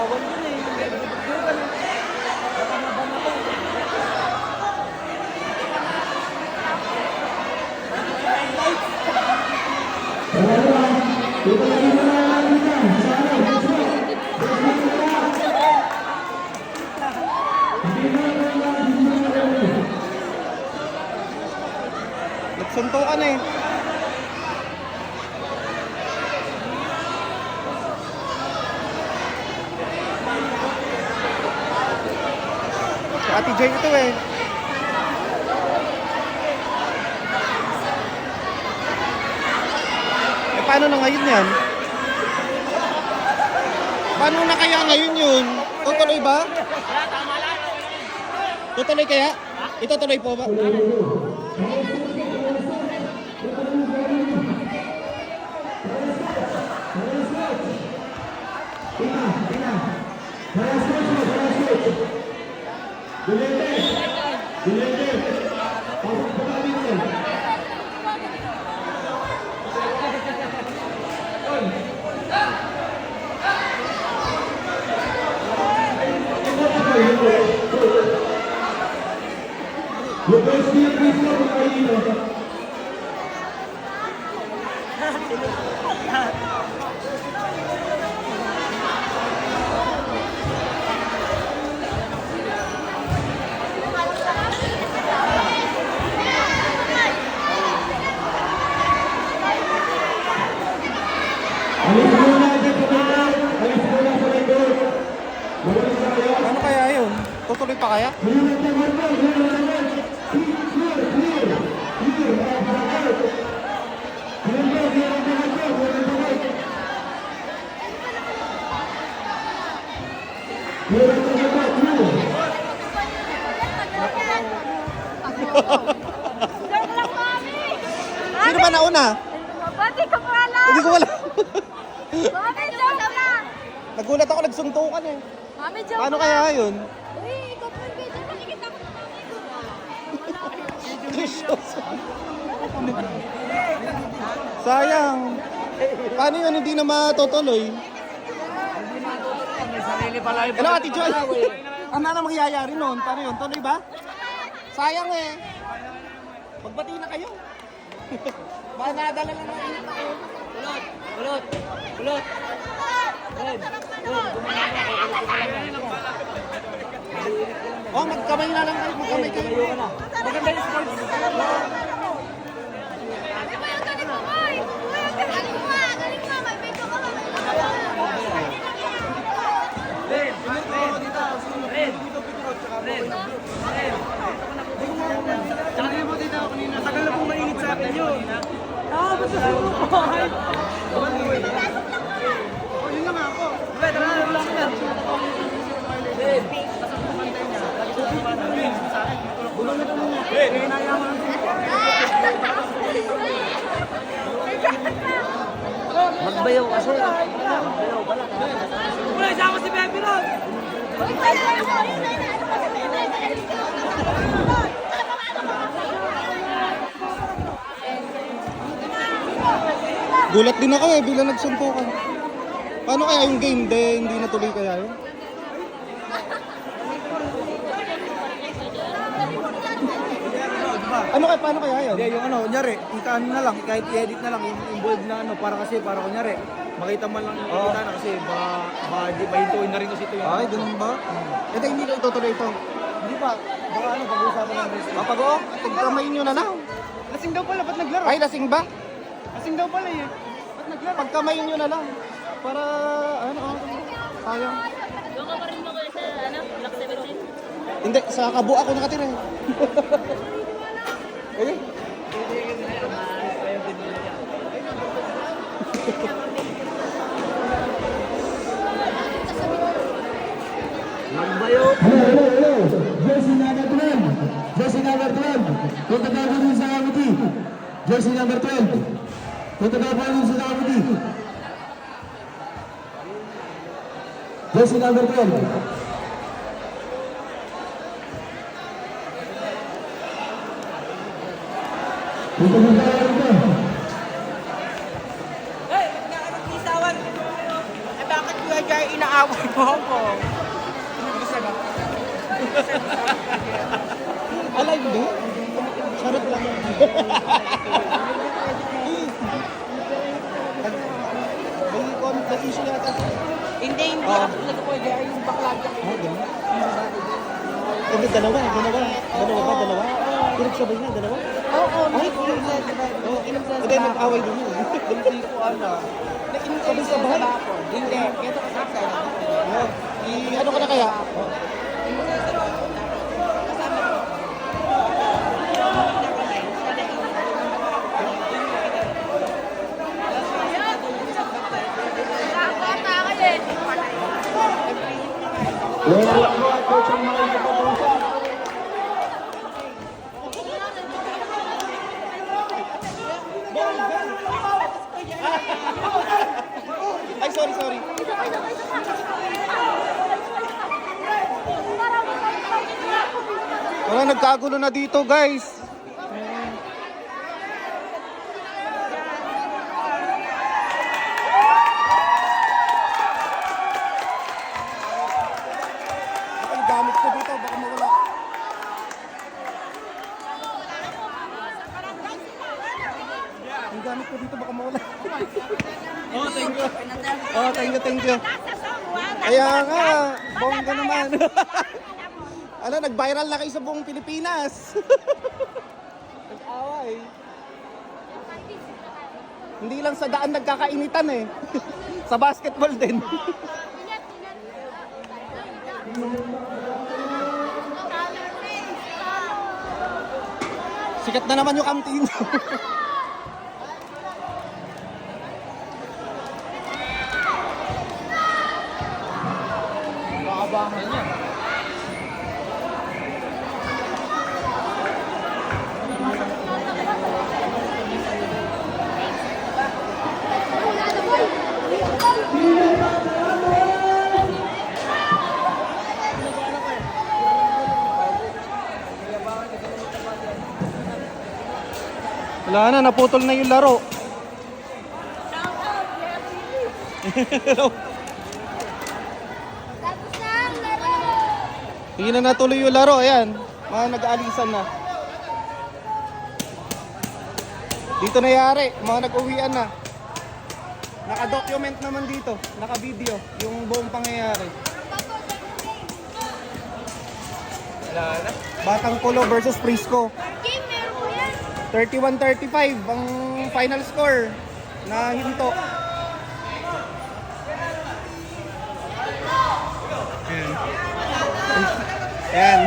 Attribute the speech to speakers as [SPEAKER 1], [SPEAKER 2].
[SPEAKER 1] bawal yun eh. Dugdugan eh. Baka mabama ko.
[SPEAKER 2] Nagsuntukan eh. Si Ate Joy ito eh. Eh paano na ngayon yan? Paano na kaya ngayon yun? Tutuloy ba? Tutuloy kaya? Itutuloy po ba? Ano kaya yun? Tutuloy pa kaya? Sino ba nauna?
[SPEAKER 3] Ba't ka pa alam?
[SPEAKER 2] Hindi ko wala.
[SPEAKER 3] Mami, joke lang!
[SPEAKER 2] Nagulat ako, nagsuntukan eh.
[SPEAKER 3] Mami, joke
[SPEAKER 2] Paano
[SPEAKER 3] lang!
[SPEAKER 2] kaya yun?
[SPEAKER 3] Uy, ikaw po yung video. Nakikita ko na mami ko.
[SPEAKER 2] Sayang. Paano yun hindi na matutuloy?
[SPEAKER 1] May sarili pala yung
[SPEAKER 2] Hello, Ate Joy. Ano na mangyayari noon? Paano yun? Tuloy ba? Sayang eh. Magbati na kayo. Baka nadala lang natin.
[SPEAKER 1] Ulot! Ulot! Ulot!
[SPEAKER 2] Oh, magkamay na lang kayo. Magkamay kayo.
[SPEAKER 1] Maganda yung sports.
[SPEAKER 3] Ano ba yung galing mo, boy? Galing mo nga, galing mo. May video ka, may
[SPEAKER 1] Red! Red! Red! Red! Tsaka din mo dito kanina. Tagal na pong mainit sa akin yun. Ah, ba't sa mo ko? Yun na nga ako. Red, tara na lang na. Red! Bulong na ito muna. Red! Nayaman. Magbayaw kasi. Magbayaw pala. Uy, sama si Baby Ron!
[SPEAKER 2] Gulat din ako eh, bilang nagsuntukan. Paano kaya yung game? Hindi natuloy kaya yun? Ano kaya, paano kaya yun?
[SPEAKER 1] Hindi, yung ano, kunyari, itaan na lang, kahit i-edit na lang, involved na ano, para kasi, para kunyari, makita man lang yung kita na kasi, baka di pahintuin na rin kasi ito yung...
[SPEAKER 2] Ay, ganun ba? Ito hindi na itutuloy ito.
[SPEAKER 1] Hindi pa, baka ano, pag-uusapan lang rin.
[SPEAKER 2] Kapag o, tigkamay nyo na lang.
[SPEAKER 1] Lasing daw pala, ba't naglaro?
[SPEAKER 2] Ay, lasing ba?
[SPEAKER 1] Lasing daw pala eh. Ba't naglaro?
[SPEAKER 2] Pagkamay nyo na lang. Para, ano, sayang.
[SPEAKER 3] Doon ka pa rin mo kayo sa, Block 17?
[SPEAKER 2] Hindi, sa Kabu ako nakatira eh. Okay.
[SPEAKER 1] Magbayo.
[SPEAKER 4] Hello. Jersey number 12. Jersey number 12. Punta ka po din sa committee. Jersey number 12. Punta ka po din sa committee. Jersey number 12. Punta ka po dito.
[SPEAKER 5] Hey, nakakagpisawan. Eh bakit Kuya Jar inaaway
[SPEAKER 1] kaaway mo ako.
[SPEAKER 2] Alive mo? Charot lang. May issue yata.
[SPEAKER 1] Hindi ako nagpapwede. Ay, yung bakla dyan.
[SPEAKER 2] Hindi, dalawa. Dalawa. Pinagsabay na, dalawa.
[SPEAKER 1] Oo,
[SPEAKER 2] Ay,
[SPEAKER 1] inom sila
[SPEAKER 2] Hindi, nag-away din yun.
[SPEAKER 1] Hindi ko ano. Nainom
[SPEAKER 2] Sabay
[SPEAKER 1] sila
[SPEAKER 2] sabay?
[SPEAKER 1] sa bako. Hindi, kaya ka sa akin.
[SPEAKER 2] Ano ka na kaya?
[SPEAKER 4] Wala lang po at coach ang mga ipapatusan.
[SPEAKER 2] Ay, sorry. Wala, nagkagulo na dito, guys. Ang gamit ko dito, baka mawala. Ang gamit ko dito, baka mawala. Oh, thank you. Oh, thank you. Kaya nga, bongga naman. Ano, nag-viral na kayo sa buong Pilipinas. Nag-away. Hindi lang sa daan nagkakainitan eh. Sa basketball din. Sikat na naman yung kamtin.
[SPEAKER 1] Bakabahan niya.
[SPEAKER 2] Wala na, naputol na yung laro.
[SPEAKER 3] Tapos na ang laro.
[SPEAKER 2] Hindi na natuloy yung laro, ayan. Mga nag-aalisan na. Dito na yari, mga nag-uwian na. Naka-document naman dito, naka-video, yung buong pangyayari.
[SPEAKER 1] Wala na.
[SPEAKER 2] Batang Polo versus Prisco.
[SPEAKER 3] Game, meron ko yan.
[SPEAKER 2] 31-35 ang final score na hinto. Ayan.